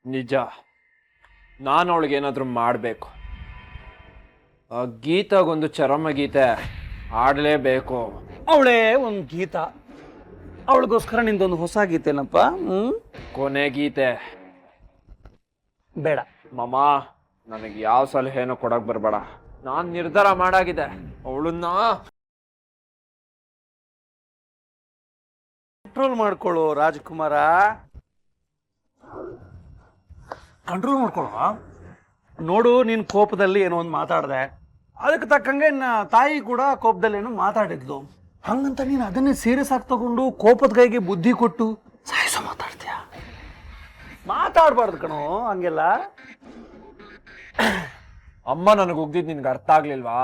ನಿಜ, ನಾನು ಅವಳಿಗೆ ಏನಾದರೂ ಮಾಡಬೇಕು. ಆ ಗೀತಾಗೊಂದು ಚರಮಗೀತೆ ಆಡಲೇಬೇಕು. ಅವಳೇ ಒಂದು ಗೀತ, ಅವಳಿಗೋಸ್ಕರ ನಿಂದೊಂದು ಹೊಸ ಗೀತೆನಪ್ಪ. ಕೊನೆ ಗೀತೆ. ಬೇಡ ಮಮ್ಮ, ನನಗೆ ಯಾವ ಸಲಹೆನೂ ಕೊಡಕ್ ಬರಬೇಡ. ನಾನು ನಿರ್ಧಾರ ಮಾಡಾಗಿದೆ. ಅವಳನ್ನ ಕಂಟ್ರೋಲ್ ಮಾಡ್ಕೊಳ್ಳು ರಾಜ್ಕುಮಾರ, ಕಂಟ್ರೋಲ್ ಮಾಡ್ಕೊಳ್ಳೋ. ನೋಡು, ನೀನು ಕೋಪದಲ್ಲಿ ಏನೋ ಒಂದು ಮಾತಾಡಿದೆ, ಅದಕ್ಕೆ ತಕ್ಕಂಗೆ ತಾಯಿ ಕೂಡ ಕೋಪದಲ್ಲಿ ಏನೋ ಮಾತಾಡಿದ್ಲು. ಹಂಗಂತ ನೀನು ಅದನ್ನೇ ಸೀರಿಯಸ್ ಆಗಿ ತಗೊಂಡು ಕೋಪದ ಕೈಗೆ ಬುದ್ಧಿ ಕೊಟ್ಟು ಸಾಯಿಸೋ ಮಾತಾಡ್ತೀಯ. ಮಾತಾಡಬಾರ್ದು ಕಣೋ ಹಂಗೆಲ್ಲ. ಅಮ್ಮ ನನಗೆ ಉಗ್ದಿದ್ದು ನಿನ್ಗೆ ಅರ್ಥ ಆಗ್ಲಿಲ್ವಾ?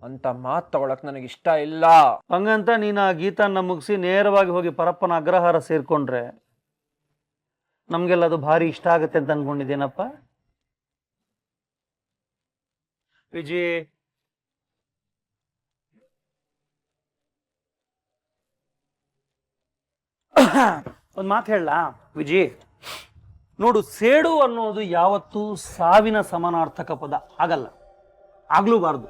ಅಂತ ಮಾತು ತಗೊಳಕ್ ನನಗೆ ಇಷ್ಟ ಇಲ್ಲ. ಹಂಗಂತ ನೀನು ಆ ಗೀತನ ಮುಗಿಸಿ ನೇರವಾಗಿ ಹೋಗಿ ಪರಪ್ಪನ ಅಗ್ರಹಾರ ಸೇರ್ಕೊಂಡ್ರೆ ನಮಗೆಲ್ಲ ಅದು ಭಾರಿ ಇಷ್ಟ ಆಗುತ್ತೆ ಅಂತ ಅನ್ಕೊಂಡಿದ್ದೇನಪ್ಪ. ವಿಜಿ, ಒಂದು ಮಾತು ಹೇಳಲಾ ವಿಜಿ? ನೋಡು, ಸೇಡು ಅನ್ನೋದು ಯಾವತ್ತೂ ಸಾವಿನ ಸಮಾನಾರ್ಥಕ ಪದ ಆಗಲ್ಲ, ಆಗ್ಲೂಬಾರ್ದು.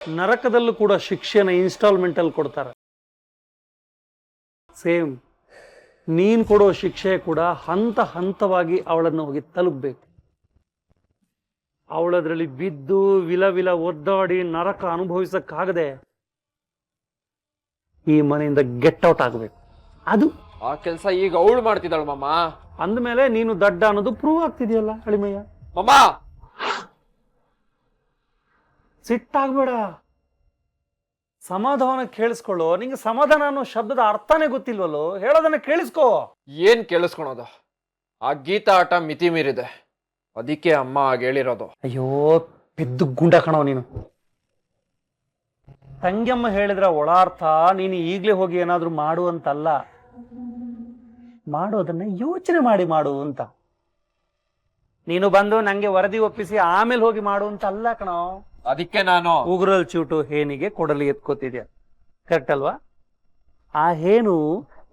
ನರಕದಲ್ಲೂ ಕೂಡ ಶಿಕ್ಷೆನ ಇನ್ಸ್ಟಾಲ್ಮೆಂಟ್ ಅಲ್ಲಿ ಕೊಡ್ತಾರೆ. ಸೇಮ್ ನೀನ್ ಕೊಡೋ ಶಿಕ್ಷೆ ಕೂಡ ಹಂತ ಹಂತವಾಗಿ ಅವಳನ್ನು ಹೋಗಿ ತಲುಪಬೇಕು. ಅವಳದ್ರಲ್ಲಿ ಬಿದ್ದು ವಿಲ ವಿಲ ಒದ್ದಾಡಿ ನರಕ ಅನುಭವಿಸಕ್ಕಾಗದೆ ಈ ಮನೆಯಿಂದ ಗೆಟ್ ಔಟ್ ಆಗಬೇಕು. ಅದು ಆ ಕೆಲಸ ಈಗ ಅವಳು ಮಾಡ್ತಿದ್ದಾಳು ಮಮ್ಮ. ಅಂದಮೇಲೆ ನೀನು ದಡ್ಡ ಅನ್ನೋದು ಪ್ರೂವ್ ಆಗ್ತಿದೆಯಲ್ಲ ಅಳಿಮಯ್ಯ. ಮಮ್ಮ, ಸಿಟ್ಟಾಗ್ಬೇಡ, ಸಮಾಧಾನ ಕೇಳಿಸ್ಕೊಳ್ಳೋ. ನಿಂಗೆ ಸಮಾಧಾನ ಅನ್ನೋ ಶಬ್ದದ ಅರ್ಥನೇ ಗೊತ್ತಿಲ್ವಲ್ಲೋ, ಹೇಳೋದನ್ನ ಕೇಳಿಸ್ಕೋ. ಏನ್ ಕೇಳಿಸ್ಕೊಳೋದು? ಆ ಗೀತಾ ಆಟ ಮಿತಿ ಮೀರಿದೆ, ಅದಕ್ಕೆ ಅಮ್ಮ ಹಾಗೆ ಹೇಳಿರೋದು. ಅಯ್ಯೋ ಬಿದ್ದು ಗುಂಡ ಕಣೋ ನೀನು. ತಂಗ್ಯಮ್ಮ ಹೇಳಿದ್ರ ಒಳಾರ್ಥ ನೀನು ಈಗಲೇ ಹೋಗಿ ಏನಾದ್ರೂ ಮಾಡು ಅಂತಲ್ಲ, ಮಾಡೋದನ್ನ ಯೋಚನೆ ಮಾಡಿ ಮಾಡು ಅಂತ. ನೀನು ಬಂದು ನಂಗೆ ವರದಿ ಒಪ್ಪಿಸಿ ಆಮೇಲೆ ಹೋಗಿ ಮಾಡು ಅಂತ ಅಲ್ಲ ಕಣೋ. ಅದಕ್ಕೆ ನಾನು ಉಗುರಲ್ ಚೂಟು ಹೇನಿಗೆ ಕೊಡಲಿ ಎತ್ಕೋತಿದ್ಯ, ಕರೆಕ್ಟ್ ಅಲ್ವಾ? ಆ ಹೇನು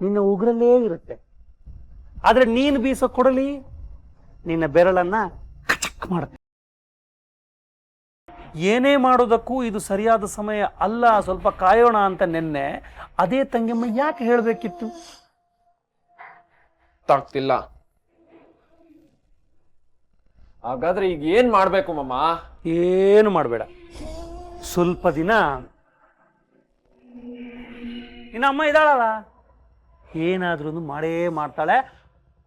ನಿನ್ನ ಉಗುರಲ್ಲೇ ಇರುತ್ತೆ, ಆದ್ರೆ ನೀನು ಬೀಸೋ ಕೊಡಲಿ ನಿನ್ನ ಬೆರಳನ್ನ ಕಚಕ್ ಮಾಡುತ್ತೆ. ಏನೇ ಮಾಡೋದಕ್ಕೂ ಇದು ಸರಿಯಾದ ಸಮಯ ಅಲ್ಲ, ಸ್ವಲ್ಪ ಕಾಯೋಣ ಅಂತ ನೆನ್ನೆ ಅದೇ ತಂಗಿಯಮ್ಮ ಯಾಕೆ ಹೇಳ್ಬೇಕಿತ್ತು? ತಾಗ್ತಿಲ್ಲ. ಹಾಗಾದ್ರೆ ಈಗ ಏನ್ ಮಾಡ್ಬೇಕು ಮಮ್ಮ? ಏನು ಮಾಡಬೇಡ, ಸ್ವಲ್ಪ ದಿನ ನಿನ್ನ ಅಮ್ಮ ಇದ್ದಾಳಲ್ಲ, ಏನಾದ್ರೂ ಮಾಡೇ ಮಾಡ್ತಾಳೆ.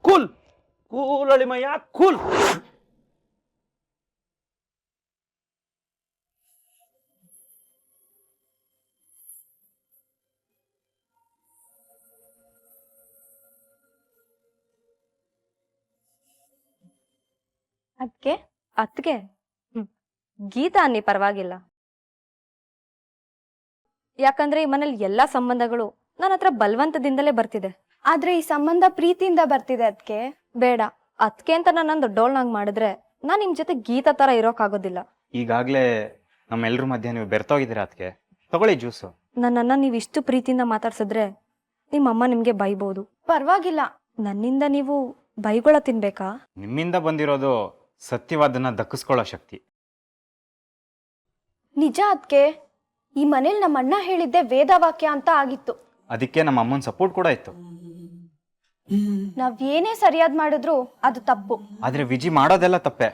ಕೂಲ್ ಕೂಲ್ ಅಳಿಮಯ್ಯ, ಕೂಲ್. ಅತ್ಗೆ ಗೀತಾ ಅನ್ನಿ ಪರವಾಗಿಲ್ಲ. ಯಾಕಂದ್ರೆ ಈ ಮನೇಲಿ ಎಲ್ಲಾ ಸಂಬಂಧಗಳು ನನ್ನ ಹತ್ರ ಬಲವಂತದಿಂದಲೇ ಬರ್ತಿದೆ. ಆದ್ರೆ ಈ ಸಂಬಂಧ ಪ್ರೀತಿಯಿಂದ ಬರ್ತಿದೆ. ಅದಕ್ಕೆ ಬೇಡ, ಅತ್ಕೆ ಅಂತ ನನ್ನ ದೊಡ್ಡೋಳ್ನಾಗ್ ಮಾಡಿದ್ರೆ ನಾನ್ ನಿಮ್ ಜೊತೆ ಗೀತಾ ತರ ಇರೋಕ್ಕಾಗೋದಿಲ್ಲ. ಈಗಾಗ್ಲೇ ನಮ್ಮೆಲ್ರ ಮಧ್ಯೆ ನೀವು ಬೆರ್ತೋಗಿದ್ದೀರಾ. ಅದಕ್ಕೆ ತಗೊಳ್ಳಿ ಜ್ಯೂಸು. ನನ್ನನ್ನ ನೀವು ಇಷ್ಟು ಪ್ರೀತಿಯಿಂದ ಮಾತಾಡ್ಸಿದ್ರೆ ನಿಮ್ಮಮ್ಮ ನಿಮ್ಗೆ ಬೈಬಹುದು. ಪರವಾಗಿಲ್ಲ, ನನ್ನಿಂದ ನೀವು ಬೈಗೊಳ ತಿನ್ಬೇಕಾ? ನಿಮ್ಮಿಂದ ಬಂದಿರೋದು ಸತ್ಯವಾದನ್ನ ದಕ್ಕಿಸ್ಕೊಳ್ಳೋ ಶಕ್ತಿ. ನಿಜ ಅದಕ್ಕೆ ಈ ಮನೇಲಿ ನಮ್ಮ ಅಣ್ಣ ಹೇಳಿದ್ದೆ ವೇದವಾಕ್ಯ ಅಂತ ಆಗಿತ್ತು. ಅದಕ್ಕೆ ನಮ್ಮ ಅಮ್ಮನ ಸಪೋರ್ಟ್ ಕೂಡ ಇತ್ತು. ನಾವ್ ಏನೇ ಸರಿಯಾದ್ ಮಾಡಿದ್ರು ಅದು ತಪ್ಪು. ಆದ್ರೆ ವಿಜಿ ಮಾಡೋದೆಲ್ಲ ತಪ್ಪೆ,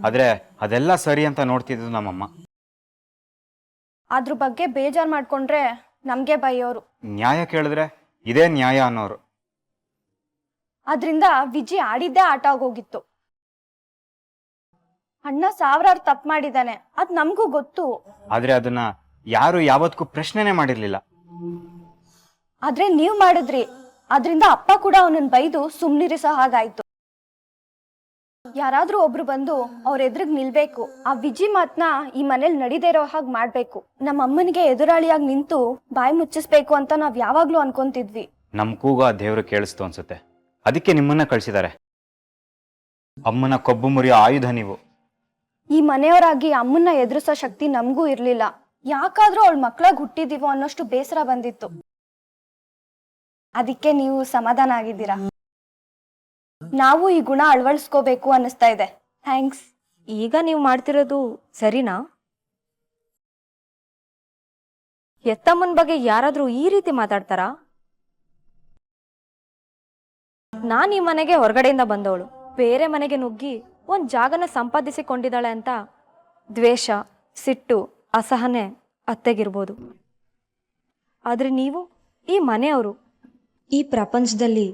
ಆದ್ರೆ ಅದೆಲ್ಲ ಸರಿ ಅಂತ ನೋಡ್ತಿದ್ದು ನಮ್ಮಮ್ಮ. ಅದ್ರ ಬಗ್ಗೆ ಬೇಜಾರ್ ಮಾಡ್ಕೊಂಡ್ರೆ ನಮ್ಗೆ ಬೈಯೋರು, ನ್ಯಾಯ ಕೇಳಿದ್ರೆ ಇದೇ ನ್ಯಾಯ ಅನ್ನೋರು. ಅದ್ರಿಂದ ವಿಜಿ ಆಡಿದ್ದೇ ಆಟ ಆಗೋಗಿತ್ತು. ಅಣ್ಣ ಸಾವಿರಾರು ತಪ್ಪು ಮಾಡಿದಾನೆ, ಅದ್ ನಮ್ಗೂ ಗೊತ್ತು. ಆದ್ರೆ ಅದನ್ನ ಯಾರು ಯಾವತ್ತೂ ಪ್ರಶ್ನೆನೇ ಮಾಡಿರ್ಲಿಲ್ಲ. ಆದ್ರೆ ನೀವ್ ಮಾಡಿದ್ರಿ, ಅದ್ರಿಂದ ಅಪ್ಪ ಕೂಡ ಅವನನ್ನ ಬೈದು ಸುಮ್ನಿರಿಸೋ ಹಾಗಾಯ್ತು. ಯಾರಾದ್ರೂ ಒಬ್ರು ಬಂದು ಅವ್ರ ಎದುರಿಗೆ ನಿಲ್ಬೇಕು, ಆ ವಿಜಿ ಮಾತ್ನ ಈ ಮನೇಲಿ ನಡೀದೇ ಇರೋ ಹಾಗೆ ಮಾಡ್ಬೇಕು. ನಮ್ಮ ಅಮ್ಮನಿಗೆ ಎದುರಾಳಿಯಾಗಿ ನಿಂತು ಬಾಯಿ ಮುಚ್ಚಿಸ್ಬೇಕು ಅಂತ ನಾವ್ ಯಾವಾಗ್ಲೂ ಅನ್ಕೊಂತಿದ್ವಿ. ನಮ್ ಕೂಗ ದೇವ್ರು ಕೇಳಿಸ್ತು ಅನ್ಸುತ್ತೆ, ಅದಕ್ಕೆ ನಿಮ್ಮನ್ನ ಕಳ್ಸಿದ್ದಾರೆ. ಅಮ್ಮನ ಕೊಬ್ಬು ಮುರಿಯೋ ಆಯುಧ ನೀವು. ಈ ಮನೆಯವರಾಗಿ ಅಮ್ಮನ್ನ ಎದುರಿಸೋ ಶಕ್ತಿ ನಮಗೂ ಇರ್ಲಿಲ್ಲ. ಯಾಕಾದ್ರೂ ಅವಳ ಮಕ್ಳಾಗ್ ಹುಟ್ಟಿದೀವೋ ಅನ್ನೋಷ್ಟು ಬೇಸರ ಬಂದಿತ್ತು. ಅದಕ್ಕೆ ನೀವು ಸಮಾಧಾನ ಆಗಿದ್ದೀರಾ. ನಾವು ಈ ಗುಣ ಅಳವಡಿಸ್ಕೋಬೇಕು ಅನ್ನಿಸ್ತಾ ಇದೆ. ಥ್ಯಾಂಕ್ಸ್. ಈಗ ನೀವು ಮಾಡ್ತಿರೋದು ಸರಿನಾ? ಎತ್ತಮ್ಮನ ಬಗ್ಗೆ ಯಾರಾದ್ರೂ ಈ ರೀತಿ ಮಾತಾಡ್ತಾರಾ? ನಾನ್ ಈ ಮನೆಗೆ ಹೊರಗಡೆಯಿಂದ ಬಂದವಳು. ಬೇರೆ ಮನೆಗೆ ನುಗ್ಗಿ ಒಂದ್ ಜಾಗನ ಸಂಪಾದಿಸಿಕೊಂಡಿದ್ದಾಳೆ ಅಂತ ದ್ವೇಷ, ಸಿಟ್ಟು, ಅಸಹನೆ ಅತ್ತೆಗಿರ್ಬೋದು. ಆದ್ರೆ ನೀವು ಈ ಮನೆಯವರು. ಈ ಪ್ರಪಂಚದಲ್ಲಿ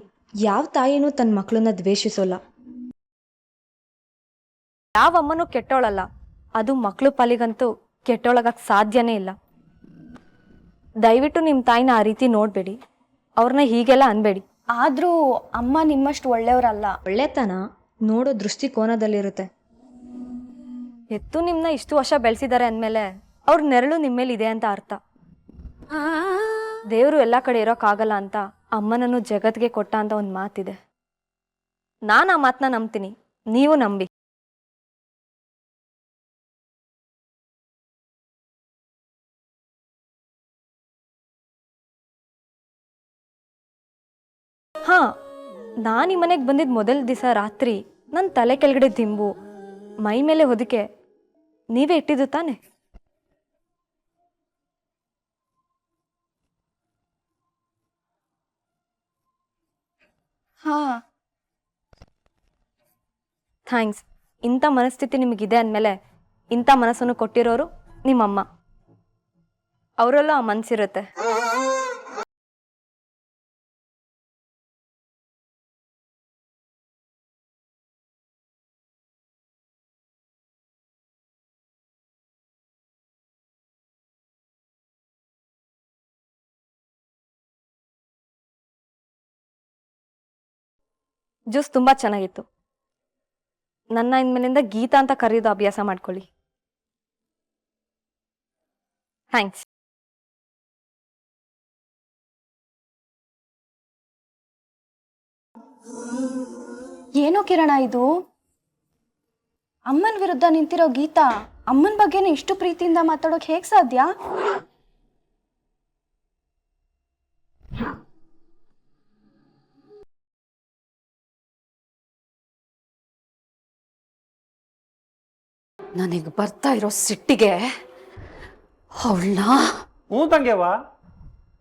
ಯಾವ ತಾಯಿನೂ ತನ್ನ ಮಕ್ಕಳನ್ನ ದ್ವೇಷಿಸೋಲ್ಲ. ಯಾವ ಅಮ್ಮನೂ ಕೆಟ್ಟೋಳಲ್ಲ. ಅದು ಮಕ್ಳು ಪಾಲಿಗಂತೂ ಕೆಟ್ಟೋಳಗಕ್ ಸಾಧ್ಯನೇ ಇಲ್ಲ. ದಯವಿಟ್ಟು ನಿಮ್ಮ ತಾಯಿನ ಆ ರೀತಿ ನೋಡ್ಬೇಡಿ, ಅವ್ರನ್ನ ಹೀಗೆಲ್ಲ ಅನ್ಬೇಡಿ. ಆದ್ರೂ ಅಮ್ಮ ನಿಮ್ಮಷ್ಟು ಒಳ್ಳೆಯವರಲ್ಲ. ಒಳ್ಳೆತನ ನೋಡೋ ದೃಷ್ಟಿಕೋನದಲ್ಲಿರುತ್ತೆ. ಎತ್ತು ನಿಮ್ನ ಇಷ್ಟು ವರ್ಷ ಬೆಳೆಸಿದ್ದಾರೆ ಅಂದಮೇಲೆ ಅವ್ರ ನೆರಳು ನಿಮ್ಮೇಲೆ ಇದೆ ಅಂತ ಅರ್ಥ. ದೇವರು ಎಲ್ಲ ಕಡೆ ಇರೋಕ್ಕಾಗಲ್ಲ ಅಂತ ಅಮ್ಮನನ್ನು ಜಗತ್ಗೆ ಕೊಟ್ಟ ಅಂತ ಒಂದು ಮಾತಿದೆ. ನಾನು ಆ ಮಾತನ್ನ ನಂಬ್ತೀನಿ, ನೀವು ನಂಬಿ. ಹಾ, ನಾನು ಈ ಮನೆಗೆ ಬಂದಿದ್ದ ಮೊದಲ ದಿವಸ ರಾತ್ರಿ ನನ್ನ ತಲೆ ಕೆಳಗಡೆ ದಿಂಬು, ಮೈ ಮೇಲೆ ಹೊದಿಕೆ ನೀವೇ ಇಟ್ಟಿದ್ದು ತಾನೆ? ಹಾ, ಥ್ಯಾಂಕ್ಸ್. ಇಂಥ ಮನಸ್ಥಿತಿ ನಿಮಗಿದೆ ಅಂದಮೇಲೆ ಇಂಥ ಮನಸ್ಸನ್ನು ಕೊಟ್ಟಿರೋರು ನಿಮ್ಮಮ್ಮ. ಅವರಲ್ಲೂ ಆ ಮನಸ್ಸಿರುತ್ತೆ. ಜ್ಯೂಸ್ ತುಂಬ ಚೆನ್ನಾಗಿತ್ತು. ನನ್ನ ಇನ್ಮೇಲಿಂದ ಗೀತಾ ಅಂತ ಕರೆಯೋದು ಅಭ್ಯಾಸ ಮಾಡ್ಕೊಳ್ಳಿ. ಥ್ಯಾಂಕ್ಸ್. ಏನೋ ಕಿರಣ ಇದು? ಅಮ್ಮನ ವಿರುದ್ಧ ನಿಂತಿರೋ ಗೀತಾ ಅಮ್ಮನ ಬಗ್ಗೆನೇ ಇಷ್ಟು ಪ್ರೀತಿಯಿಂದ ಮಾತಾಡೋಕೆ ಹೇಗ್ ಸಾಧ್ಯ? ನನಗೆ ಬರ್ತಾ ಇರೋ ಸಿಟ್ಟಿಗೆ ಅವಳನ್ನ. ಹ್ಞೂ ತಂಗ್ಯವ್ವ,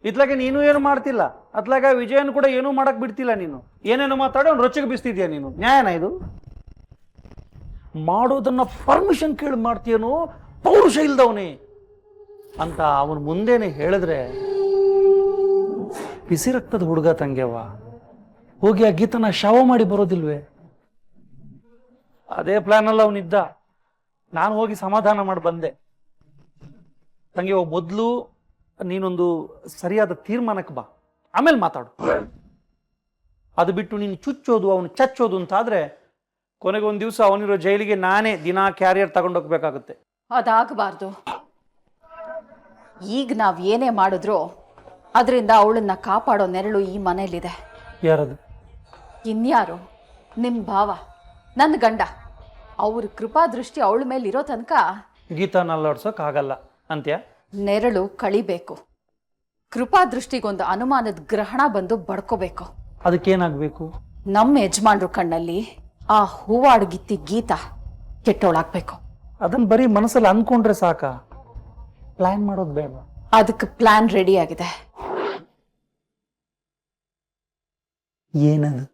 ಇತ್ಲಾಗೆ ನೀನು ಏನು ಮಾಡ್ತಿಲ್ಲ, ಅತ್ಲಾಗ ವಿಜಯನ್ ಕೂಡ ಏನೂ ಮಾಡಕ್ ಬಿಡ್ತಿಲ್ಲ. ನೀನು ಏನೇನು ಮಾತಾಡಿ ಅವ್ನು ರೊಚ್ಚಿಗೆ ಬಿಸ್ತಿದ್ಯಾ? ನೀನು ನ್ಯಾಯನ ಇದು? ಮಾಡೋದನ್ನ ಪರ್ಮಿಷನ್ ಕೇಳಿ ಮಾಡ್ತೀಯನೋ, ಪೌರುಷ ಇಲ್ದವನೇ ಅಂತ ಅವನ ಮುಂದೆನೆ ಹೇಳಿದ್ರೆ ಬಿಸಿ ರಕ್ತದ ಹುಡುಗ ತಂಗ್ಯವ್ವ, ಹೋಗಿ ಆ ಗೀತನ ಶವ ಮಾಡಿ ಬರೋದಿಲ್ವೇ? ಅದೇ ಪ್ಲಾನಲ್ಲಿ ಅವನಿದ್ದ. ನಾನು ಹೋಗಿ ಸಮಾಧಾನ ಮಾಡಿ ಬಂದೆ. ತಂಗ್ಯವ್ವ, ಮೊದಲು ನೀನೊಂದು ಸರಿಯಾದ ತೀರ್ಮಾನಕ್ಕೆ ಬಾ, ಆಮೇಲೆ ಮಾತಾಡು. ಅದು ಬಿಟ್ಟು ನೀನು ಚುಚ್ಚೋದು ಅವನು ಚಚ್ಚೋದು ಅಂತಾದ್ರೆ ಕೊನೆಗೊಂದು ದಿವಸ ಅವನಿರೋ ಜೈಲಿಗೆ ನಾನೇ ದಿನಾ ಕ್ಯಾರಿಯರ್ ತಗೊಂಡೋಗ್ಬೇಕಾಗುತ್ತೆ. ಅದಾಗಬಾರ್ದು. ಈಗ ನಾವು ಏನೇ ಮಾಡಿದ್ರು ಅದರಿಂದ ಅವಳನ್ನ ಕಾಪಾಡೋ ನೆರಳು ಈ ಮನೇಲಿದೆ. ಯಾರದು? ಇನ್ಯಾರು? ನಿಮ್ಮ ಭಾವ, ನನ್ನ ಗಂಡ. ಅವ್ರ ಕೃಪಾ ದೃಷ್ಟಿ ಅವಳ ಮೇಲೆ ಇರೋ ತನಕ ಗೀತಾನ ಅಲ್ಲಾಡ್ಸೋಕ್ ಆಗಲ್ಲ ಅಂತ್ಯ? ನೆರಳು ಕಳಿಬೇಕು. ಕೃಪಾ ದೃಷ್ಟಿಗೊಂದು ಅನುಮಾನದ ಗ್ರಹಣ ಬಂದು ಬಡ್ಕೋಬೇಕು. ಅದಕ್ಕೇನಾಗಬೇಕು? ನಮ್ಮ ಯಜಮಾನ್ರು ಕಣ್ಣಲ್ಲಿ ಆ ಹೂವಾಡ್ಗಿತ್ತಿ ಗೀತಾ ಕೆಟ್ಟೋಳಾಗ್ಬೇಕು. ಅದನ್ನ ಬರೀ ಮನಸ್ಸಲ್ಲಿ ಅನ್ಕೊಂಡ್ರೆ ಸಾಕ, ಪ್ಲಾನ್ ಮಾಡೋದು ಬೇಡ. ಅದಕ್ಕೆ ಪ್ಲಾನ್ ರೆಡಿ ಆಗಿದೆ. ಏನದು?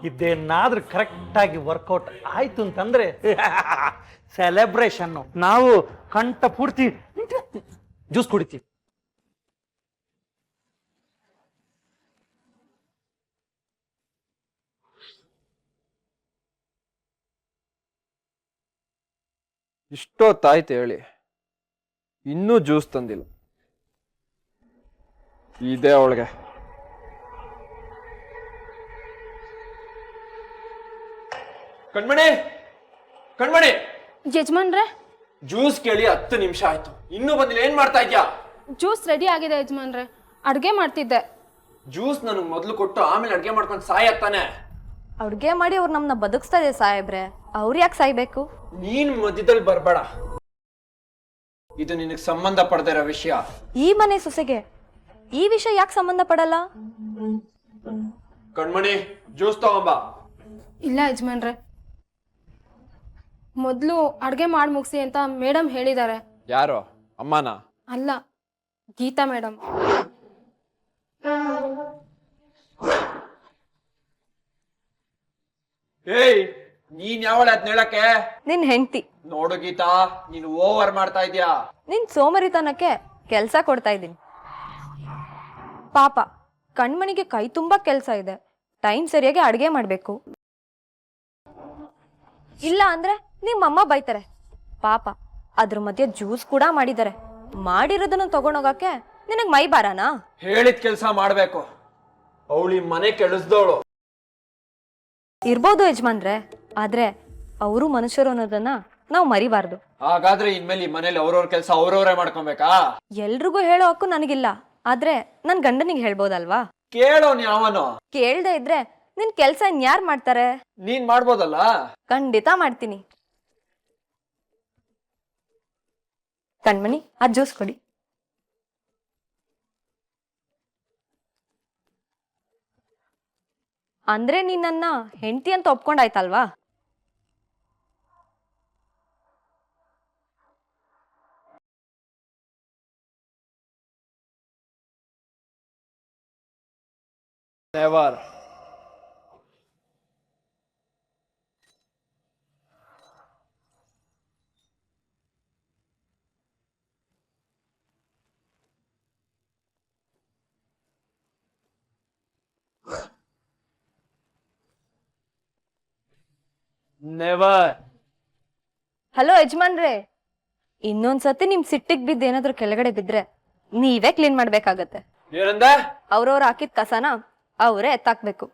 ಇದೇನಾದ್ರೂ ಕರೆಕ್ಟಾಗಿ ವರ್ಕೌಟ್ ಆಯ್ತು ಅಂತಂದ್ರೆ ಸೆಲೆಬ್ರೇಷನ್. ನಾವು ಕಂಠ ಪೂರ್ತಿ ಜ್ಯೂಸ್ ಕುಡಿತೀವಿ. ಇಷ್ಟೊತ್ತಾಯ್ತು ಹೇಳಿ, ಇನ್ನೂ ಜ್ಯೂಸ್ ತಂದಿಲ್ಲ. ಇದೆ ಅವಳಿಗೆ. ಕಣ್ಮಣಿ, ಕಣ್ಮಣಿ. ಯಜಮಾನ್ರೆ, ಜ್ಯೂಸ್ ಕೇಳಿ 10 ನಿಮಿಷ ಆಯ್ತು, ಇನ್ನೂ ಬಂದಿಲ್ಲ. ಏನ್ ಮಾಡ್ತಾ ಇದ್ಯಾ? ಜ್ಯೂಸ್ ರೆಡಿ ಆಗಿದೆ ಯಜಮಾನ್ರೆ, ಅಡ್ಗೆ ಮಾಡ್ತಿದ್ದೆ. ಜ್ಯೂಸ್ ನನಗ್ ಮೊದ್ಲು ಕೊಟ್ಟು ಆಮೇಲೆ ಅಡ್ಗೆ ಮಾಡ್ಕೊಂಡು ಸಾಯತ್ತಾನೆ. ಅಡ್ಗೆ ಮಾಡಿ ಅವ್ರು ನಮ್ಮನ್ನ ಬದುಕಿಸ್ತಾ ಇದೆ ಸಾಹೇಬ್ರೆ, ಅವ್ರು ಯಾಕೆ ಸಾಯ್ಬೇಕು? ನೀನ್ ಮಧ್ಯದಲ್ಲಿ ಬರ್ಬೇಡ, ಇದು ನಿನಗ್ ಸಂಬಂಧ ಪಡ್ದೇ ಇರೋ ವಿಷಯ. ಈ ಮನೆ ಸೊಸೆಗೆ ಈ ವಿಷಯ ಯಾಕೆ ಸಂಬಂಧ ಪಡಲ್ಲ? ಕಣ್ಮಣಿ, ಜ್ಯೂಸ್ ತಗೊಂಬಾ. ಇಲ್ಲ ಯಜಮಾನ್ರೆ, ಮೊದಲು ಅಡ್ಗೆ ಮಾಡಿ ಮುಗಿಸಿ ಅಂತ ಮೇಡಮ್ ಹೇಳಿದ್ದಾರೆ. ಯಾರು? ಅಮ್ಮನ? ಅಲ್ಲ, ಗೀತಾ ಮೇಡಮ್. ಏಯ್, ನೀನ್ ಯಾವಳ ಅದ್ನ ಹೇಳಕ್ಕೆ? ನಿನ್ ಹೆಂಡ್ತಿ. ನೋಡು ಗೀತಾ, ನೀನ್ ಓವರ್ ಮಾಡ್ತಾ ಇದ್ಯಾ. ನಿನ್ ಸೋಮರಿತನಕ್ಕೆ ಕೆಲ್ಸ ಕೊಡ್ತಾ ಇದ್ದೀನಿ. ಪಾಪ ಕಣ್ಮಣಿಗೆ ಕೈ ತುಂಬಾ ಕೆಲ್ಸ ಇದೆ, ಟೈಮ್ ಸರಿಯಾಗಿ ಅಡ್ಗೆ ಮಾಡ್ಬೇಕು. ಇಲ್ಲ ಅಂದ್ರೆ ನಿಮ್ಮಮ್ಮ ಬೈತಾರೆ. ಪಾಪ ಅದ್ರ ಮಧ್ಯೆ ಜ್ಯೂಸ್ ಕೂಡ ಮಾಡಿದ್ದಾರೆ. ಮಾಡಿರೋದನ್ನ ತಗೊಂಡೋಗಕ್ಕೆ ನಿನಗ್ ಮೈ ಬಾರನಾ? ಹೇಳಿದ ಕೆಲ್ಸ ಮಾಡ್ಬೇಕು. ಅವಳಿ ಮನೆ ಕೆಡಿಸ್ದವಳು. ಇರ್ಬೋದು ಯಜಮಾನ್ರೆ, ಆದ್ರೆ ಅವರು ಮನುಷ್ಯರು ಅನ್ನೋದನ್ನ ನಾವು ಮರಿಬಾರ್ದು. ಹಾಗಾದ್ರೆ ಇನ್ಮೇಲೆ ಈ ಮನೇಲಿ ಅವ್ರವ್ರ ಕೆಲ್ಸ ಅವ್ರವ್ರೇ ಮಾಡ್ಕೊಬೇಕಾ? ಎಲ್ರಿಗೂ ಹೇಳೋ ಹಕ್ಕು ನನಗಿಲ್ಲ, ಆದ್ರೆ ನನ್ ಗಂಡನಿಗೆ ಹೇಳ್ಬೋದಲ್ವಾ? ಕೇಳೋನ್ ಯಾವನು? ಕೇಳ್ದೆ ಇದ್ರೆ ನಿನ್ ಕೆಲ್ಸ ಇನ್ಯಾರ್ ಮಾಡ್ತಾರೆ? ನೀನ್ ಮಾಡ್ಬೋದಲ್ಲ. ಖಂಡಿತ ಮಾಡ್ತೀನಿ. ಕಣ್ಮಣಿ, ಆ ಜ್ಯೂಸ್ ಕೊಡಿ. ಅಂದ್ರೆ ನೀನ್ ನನ್ನ ಹೆಂಡತಿ ಅಂತ ಒಪ್ಕೊಂಡಾಯ್ತಲ್ವಾ? ನೆವರ್. ನೆವರ್. ಹಲೋ ಯಜಮಾನ್ರೆ, ಇನ್ನೊಂದ್ಸತಿ ನಿಮ್ ಸಿಟ್ಟಿಗೆ ಬಿದ್ದು ಏನಾದ್ರೂ ಕೆಳಗಡೆ ಬಿದ್ರೆ ನೀವೇ ಕ್ಲೀನ್ ಮಾಡ್ಬೇಕಾಗತ್ತೆ. ಏನಂದೆ? ಅವ್ರವ್ರು ಹಾಕಿದ ಕಸನ ಅವರೇ ಎತ್ತಾಕ್ಬೇಕು.